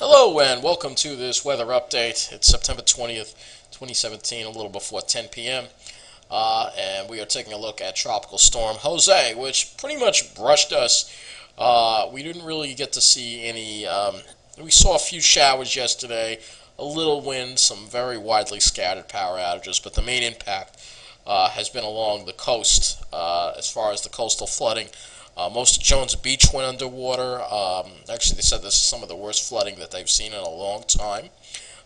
Hello and welcome to this weather update. It's September 20th, 2017, a little before 10 p.m. And we are taking a look at Tropical Storm Jose, which pretty much brushed us. We didn't really get to see any, we saw a few showers yesterday, a little wind, some very widely scattered power outages, but the main impact has been along the coast as far as the coastal flooding. Most of Jones Beach went underwater. Actually, they said this is some of the worst flooding that they've seen in a long time.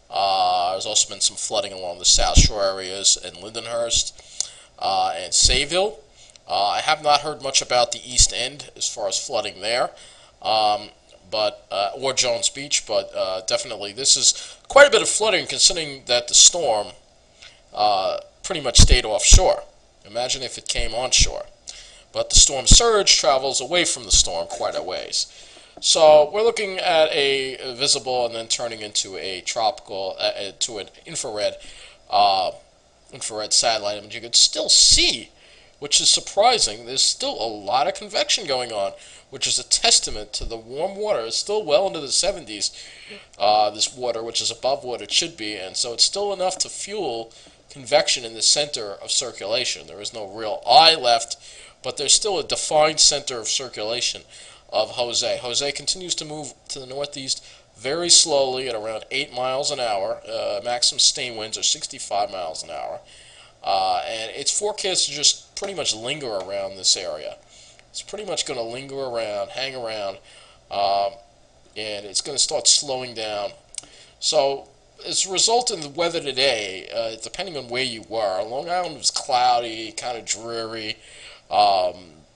There's also been some flooding along the South Shore areas in Lindenhurst and Sayville. I have not heard much about the East End as far as flooding there, or Jones Beach, but definitely this is quite a bit of flooding considering that the storm pretty much stayed offshore. Imagine if it came onshore. But the storm surge travels away from the storm quite a ways. So we're looking at a visible and then turning into a tropical, to an infrared satellite image. You can still see, which is surprising, there's still a lot of convection going on, which is a testament to the warm water. It's still well into the 70s, this water, which is above what it should be, and so it's still enough to fuel convection in the center of circulation. There is no real eye left, but there's still a defined center of circulation of Jose. Jose continues to move to the northeast very slowly at around 8 miles an hour. Maximum sustained winds are 65 miles an hour. And it's forecast to just pretty much linger around this area. It's pretty much going to linger around, hang around, and it's going to start slowing down. So as a result of the weather today, depending on where you were, Long Island was cloudy, kind of dreary.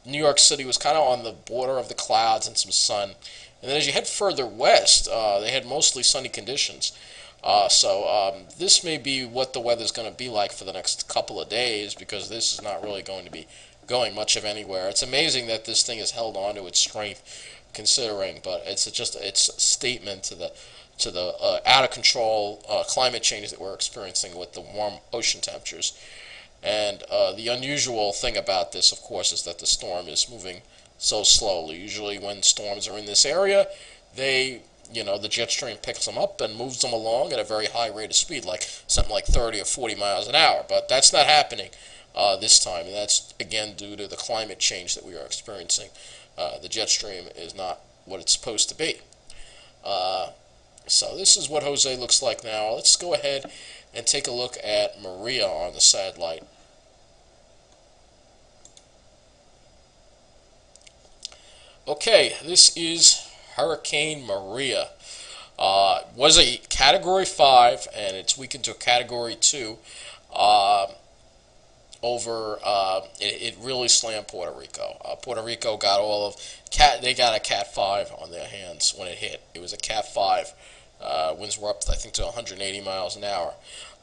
New York City was kind of on the border of the clouds and some sun. And then as you head further west, they had mostly sunny conditions. So this may be what the weather's going to be like for the next couple of days, because this is not really going to be going much of anywhere. It's amazing that this thing has held on to its strength, considering, but it's a statement to the out of control climate change that we're experiencing with the warm ocean temperatures. And the unusual thing about this, of course, is that the storm is moving so slowly. Usually when storms are in this area, the jet stream picks them up and moves them along at a very high rate of speed, like something like 30 or 40 miles an hour. But that's not happening this time, and that's, again, due to the climate change that we are experiencing. The jet stream is not what it's supposed to be. So this is what Jose looks like now. Let's go ahead and take a look at Maria on the satellite. Okay, this is Hurricane Maria. Was a Category 5, and it's weakened to a Category 2. It really slammed Puerto Rico. Puerto Rico got they got a Cat 5 on their hands when it hit. It was a Cat 5. Winds were up, I think, to 180 miles an hour.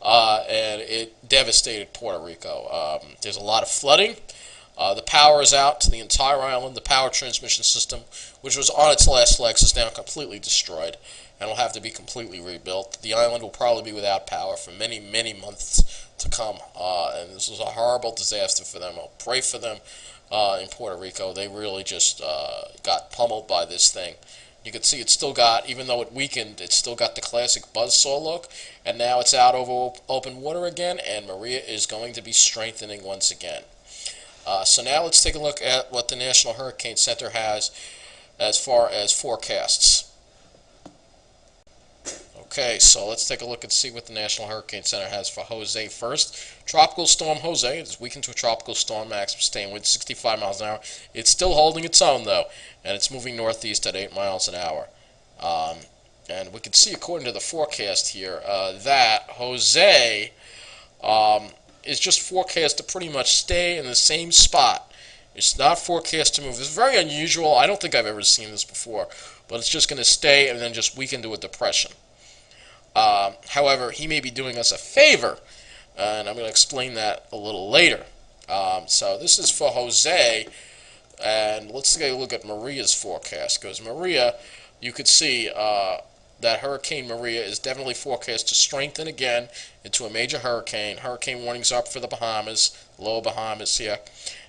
And it devastated Puerto Rico. There's a lot of flooding. The power is out to the entire island. The power transmission system, which was on its last legs, is now completely destroyed and will have to be completely rebuilt. The island will probably be without power for many, many months to come. And this was a horrible disaster for them. I'll pray for them in Puerto Rico. They really just got pummeled by this thing. You can see it's still got, even though it weakened, it's still got the classic buzzsaw look, and now it's out over open water again, and Maria is going to be strengthening once again. So now let's take a look at what the National Hurricane Center has as far as forecasts. Okay, so let's take a look and see what the National Hurricane Center has for Jose first. Tropical Storm Jose is weakened to a tropical storm, maximum sustained wind 65 miles an hour. It's still holding its own, though, and it's moving northeast at 8 miles an hour. And we can see, according to the forecast here, that Jose is just forecast to pretty much stay in the same spot. It's not forecast to move. It's very unusual. I don't think I've ever seen this before, but it's just going to stay and then just weaken to a depression. However, he may be doing us a favor, and I'm going to explain that a little later. So this is for Jose, and let's take a look at Maria's forecast, because Maria, you could see that Hurricane Maria is definitely forecast to strengthen again into a major hurricane. Hurricane warnings up for the Bahamas, lower Bahamas here.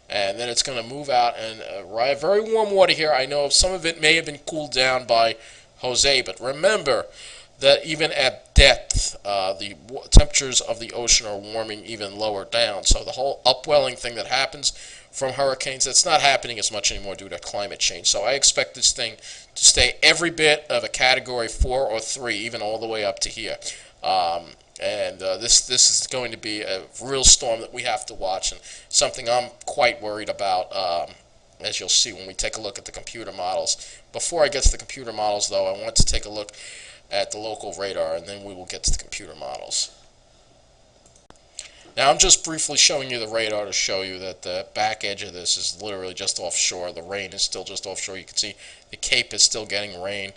And then it's going to move out and arrive very warm water here. I know some of it may have been cooled down by Jose. But remember that even at depth, the temperatures of the ocean are warming even lower down. So the whole upwelling thing that happens from hurricanes, that's not happening as much anymore due to climate change. So I expect this thing to stay every bit of a Category 4 or 3, even all the way up to here. This is going to be a real storm that we have to watch, and something I'm quite worried about, as you'll see when we take a look at the computer models. Before I get to the computer models, though, I want to take a look at the local radar, and then we will get to the computer models. Now, I'm just briefly showing you the radar to show you that the back edge of this is literally just offshore. The rain is still just offshore. You can see the Cape is still getting rain.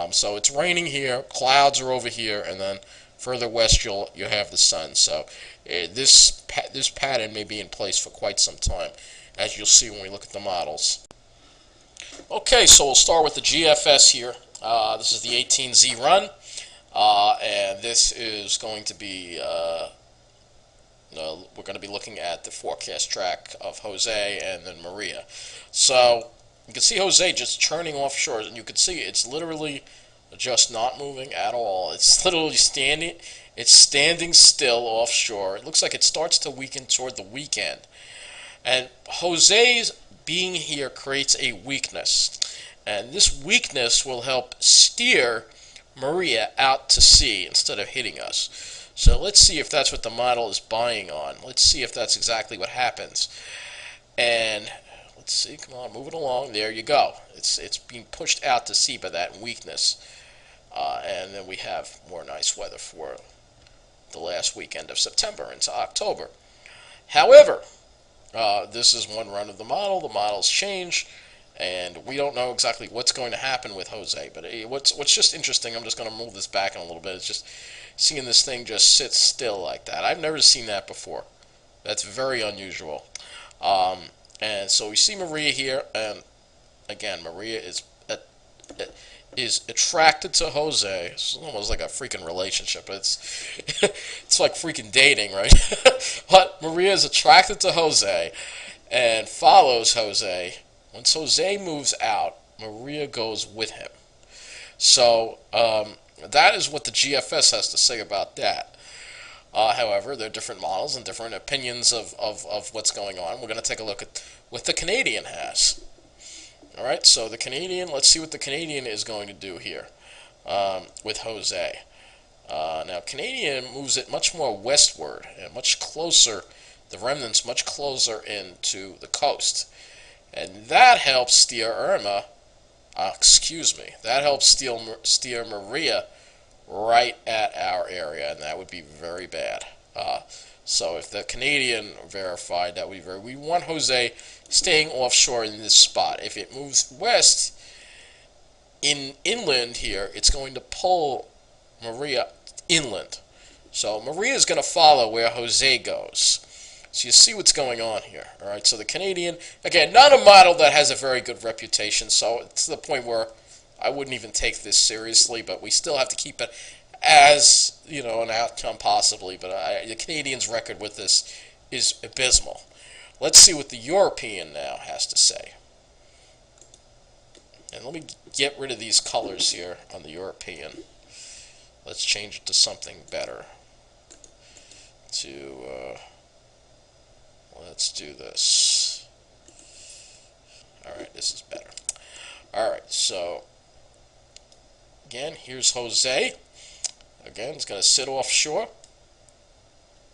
So it's raining here, clouds are over here, and then further west you have the sun. So this pattern may be in place for quite some time, as you'll see when we look at the models. Okay, so we'll start with the GFS here. This is the 18Z run, and this is going to be we're going to be looking at the forecast track of Jose and then Maria. So you can see Jose just churning offshore, and you can see it's literally just not moving at all. It's literally standing. It's standing still offshore. It looks like it starts to weaken toward the weekend. And Jose's being here creates a weakness. And this weakness will help steer Maria out to sea instead of hitting us. So let's see if that's what the model is buying on. Let's see if that's exactly what happens. And let's see, come on, move it along. There you go. It's being pushed out to sea by that weakness. And then we have more nice weather for the last weekend of September into October. However, this is one run of the model. The models change, and we don't know exactly what's going to happen with Jose. But what's just interesting, I'm just going to move this back in a little bit, is just seeing this thing just sit still like that. I've never seen that before. That's very unusual. And so we see Maria here, and again, Maria is attracted to Jose. It's almost like a freaking relationship. It's like freaking dating, right? But Maria is attracted to Jose and follows Jose. Once Jose moves out, Maria goes with him. So that is what the GFS has to say about that. However, there are different models and different opinions of what's going on. We're going to take a look at what the Canadian has. Alright, so the Canadian, let's see what the Canadian is going to do here with Jose. Now, Canadian moves it much more westward and much closer, the remnants much closer into the coast. And that helps steer that helps steer Maria right at our area, and that would be very bad. So if the Canadian verified, that would be we want Jose staying offshore in this spot. If it moves west inland here, it's going to pull Maria inland. So Maria is going to follow where Jose goes. So you see what's going on here. All right. So the Canadian, again, not a model that has a very good reputation. So it's to the point where I wouldn't even take this seriously, but we still have to keep it as, you know, an outcome possibly. But the Canadian's record with this is abysmal. Let's see what the European now has to say. And let me get rid of these colors here on the European. Let's change it to something better. Let's do this. Alright, this is better. Alright, so again, here's Jose. Again, it's going to sit offshore.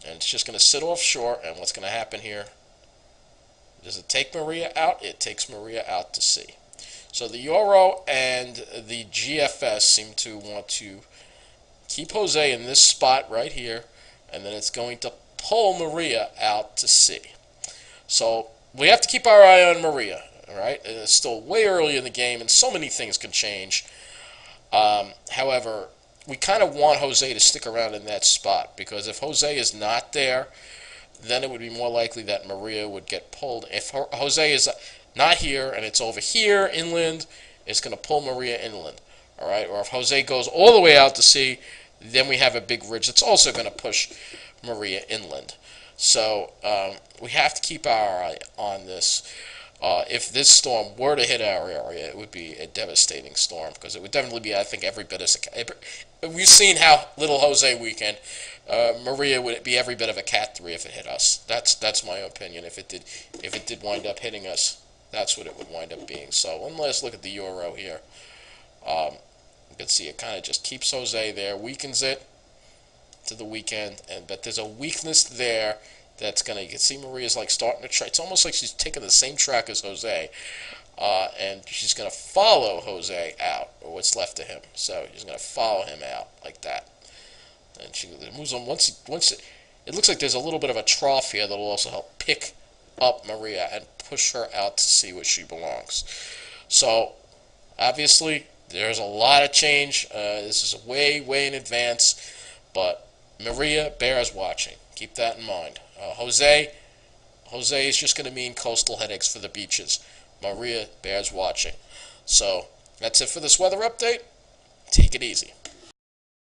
And it's just going to sit offshore, and what's going to happen here, does it take Maria out? It takes Maria out to sea. So the Euro and the GFS seem to want to keep Jose in this spot right here, and then it's going to pull Maria out to sea. So we have to keep our eye on Maria, all right? It's still way early in the game, and so many things can change. However, we kind of want Jose to stick around in that spot, because if Jose is not there, then it would be more likely that Maria would get pulled. If Jose is not here and it's over here inland, it's going to pull Maria inland. All right? Or if Jose goes all the way out to sea, then we have a big ridge that's also going to push Maria inland. So we have to keep our eye on this. If this storm were to hit our area, it would be a devastating storm because it would definitely be, I think, every bit as we've seen how little Jose weekend. Maria would be every bit of a Cat 3 if it hit us. That's my opinion. If it did wind up hitting us, that's what it would wind up being. So one last look at the euro here. You can see it kind of just keeps Jose there, weakens it to the weekend, but there's a weakness there that's gonna. You can see Maria's like starting to try. It's almost like she's taking the same track as Jose, and she's gonna follow Jose out, or what's left of him. So she's gonna follow him out like that, and she moves on. It looks like there's a little bit of a trough here that'll also help pick up Maria and push her out to see where she belongs. So obviously there's a lot of change. This is way in advance, but Maria bears watching. Keep that in mind. Jose is just going to mean coastal headaches for the beaches. Maria bears watching. So that's it for this weather update. Take it easy.